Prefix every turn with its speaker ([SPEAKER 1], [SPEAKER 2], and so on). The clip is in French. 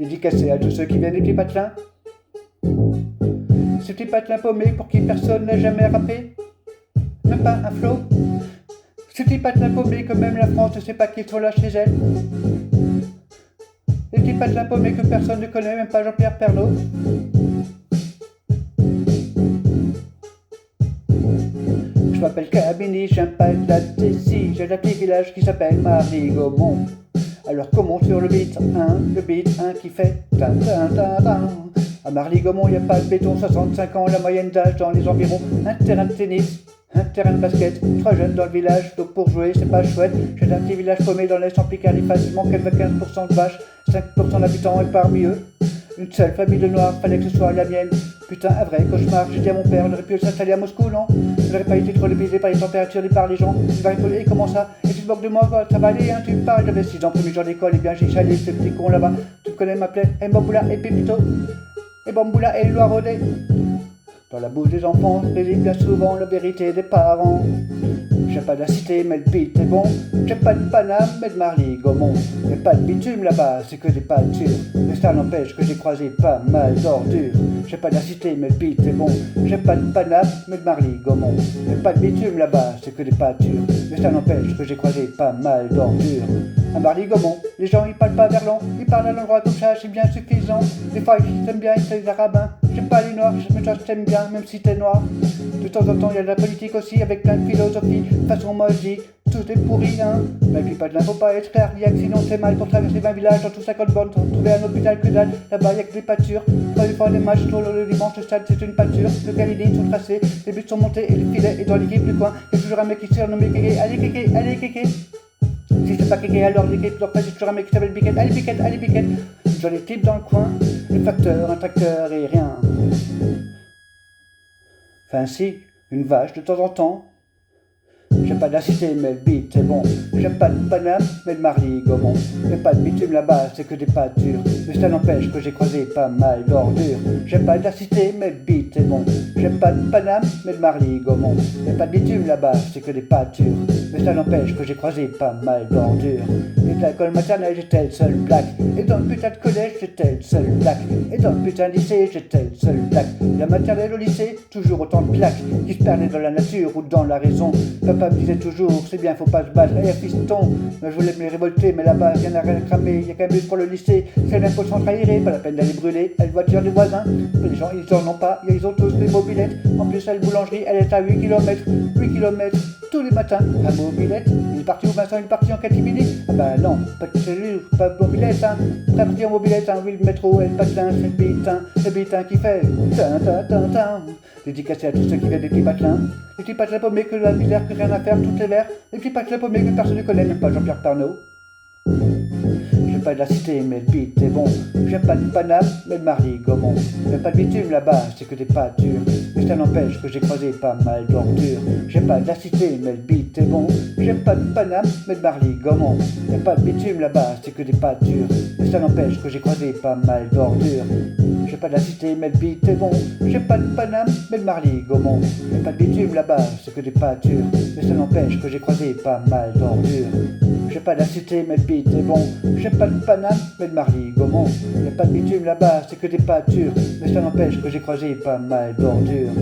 [SPEAKER 1] dédicacé à tous ceux qui viennent des petits patelins. Ces petits patelins paumés pour qui personne n'a jamais rappé, même pas un flot. Ces petits patelins paumés que même la France ne sait pas qu'ils sont là chez elle. Les petits patelins paumés que personne ne connaît, même pas Jean-Pierre Pernaut. Je m'appelle Cabini, je viens pas de la Tessie, j'ai un petit village qui s'appelle Marie-Gaumont. Alors comment sur le beat 1 qui fait ta ta ta ta. À Marly-Gaumont, y a pas de béton, 65 ans, la moyenne d'âge dans les environs. Un terrain de tennis, un terrain de basket, 3 jeunes dans le village, donc pour jouer, c'est pas chouette. J'ai un petit village paumé dans l'Est en Picardie, facilement 95% de vaches, 5% d'habitants et parmi eux, une seule famille de noirs, fallait que ce soit la mienne. Putain, un vrai cauchemar, j'ai dit à mon père, on aurait pu s'installer à Moscou, non? Je n'aurais pas été trop dépaysé par les températures et par les gens. Il va répondre, et comment ça? Et tu te moques de moi, quoi? Ça va aller, hein, tu me parles, j'avais 6 ans, premier jour d'école, et bien j'ai chalé ce petit con là-bas. Tu me connais, m'appelait Mbamboula et Pépito. Et Bamboula et Loirodé. Dans la bouche des enfants réside bien souvent la vérité des parents. J'ai pas de la cité, mais le beat est bon. J'ai pas de Paname, mais de Marly-Gaumont. Y'a pas de bitume là-bas, c'est que des pâtures. Mais ça n'empêche que j'ai croisé pas mal d'ordures. J'ai pas de la cité, mais le beat est bon. J'ai pas de Paname, mais de Marly-Gaumont. Y'a pas de bitume là-bas, c'est que des pâtures. Mais ça n'empêche que j'ai croisé pas mal d'ordures. À Marly-Gaumont, les gens ils parlent pas verlan, ils parlent à l'endroit comme ça, c'est bien suffisant. Des fois ils t'aiment bien, c'est les arabins. J'aime pas les noirs, mais toi je t'aime bien, même si t'es noir. De temps en temps il y a de la politique aussi, avec plein de philosophie. De façon moi je dis, tout est pourri, hein. Mais puis pas de l'info, pas être cardiaque, sinon c'est mal pour traverser 20 villages dans tout 50 bornes, trouver un hôpital que dalle. Là-bas y'a que des pâtures, quand il faut les matchs, tôt le dimanche, le stade c'est une pâture. Le lignes sont tracés, les buts sont montés et le filet est dans l'équipe du coin. Y'a toujours un mec qui s'est renommé Kéké, allez Kéké, allez Kéké. Si c'est pas Kéké, alors l'équipe leur fait toujours un mec qui s'appelle Biquette, allez Biquette, allez Biquette. J'en ai types dans le coin, le facteur, un tracteur et rien. Enfin si, une vache de temps en temps. J'ai pas de la cité, mais le beat est bon. J'ai pas de Paname, mais de Marly-Gaumont. Y'a pas de bitume là-bas, c'est que des pâtures. Mais ça n'empêche que j'ai croisé pas mal d'ordures. J'ai pas de la cité, mais le beat est bon. J'ai pas de Paname, mais de Marly-Gaumont. Y'a pas de bitume là-bas, c'est que des pâtures. Mais ça n'empêche que j'ai croisé pas mal d'ordures. Et dans l'école maternelle, j'étais le seul black. Et dans le putain de collège, j'étais le seul black. Et dans le putain de lycée, j'étais le seul black. La maternelle au lycée, toujours autant de plaques qui se perdaient dans la nature ou dans la raison. Papa me disait toujours, c'est bien, faut pas se battre, eh fiston. Je voulais me révolter, mais là-bas, rien à rien cramer. Y'a qu'un but pour le lycée, c'est l'impôt sans trahir, pas la peine d'aller brûler. Elle voiture des voisins, les gens ils en ont pas, ils ont tous des mobilettes. En plus, la boulangerie, elle est à 8 km. 8 km tous les matins, à mobilette. Il est parti où Vincent, il est parti en catimini. Ah bah non, pas de cellule, pas de mobilette, hein. Très parti en mobilette, hein, oui, le métro, et le patin, c'est le bitin qui fait. Dédicacé à tous ceux qui viennent des petits patelins. Les petits patelins paumés que la misère, que rien à faire, toutes les verts. Les petits patelins paumés que personne ne connaît, même pas Jean-Pierre Pernaut. J'ai pas de la cité, mais le beat est bon. J'ai pas de Paname, mais de Marly-Gaumont. Y'a pas de bitume là-bas, c'est que des pâtures. Mais ça n'empêche que j'ai croisé pas mal d'ordures. J'ai pas de la cité, mais le beat est bon. J'ai pas de Paname, mais de Marly-Gaumont. Y'a pas de bitume là-bas, c'est que des pâtures. Mais ça n'empêche que j'ai croisé pas mal d'ordures. J'ai pas de la cité, mais le beat est bon. J'ai pas de Paname, mais de Marly-Gaumont. Y'a pas de bitume là-bas, c'est que des pâtures. Mais ça n'empêche que j'ai croisé pas mal d'ordures. J'ai pas de la cité, mais le beat est bon. J'ai pas de Paname, mais de Marly-Gaumont. Y'a pas de bitume là-bas, c'est que des pâtures. Mais ça n'empêche que j'ai croisé pas mal d'ordures.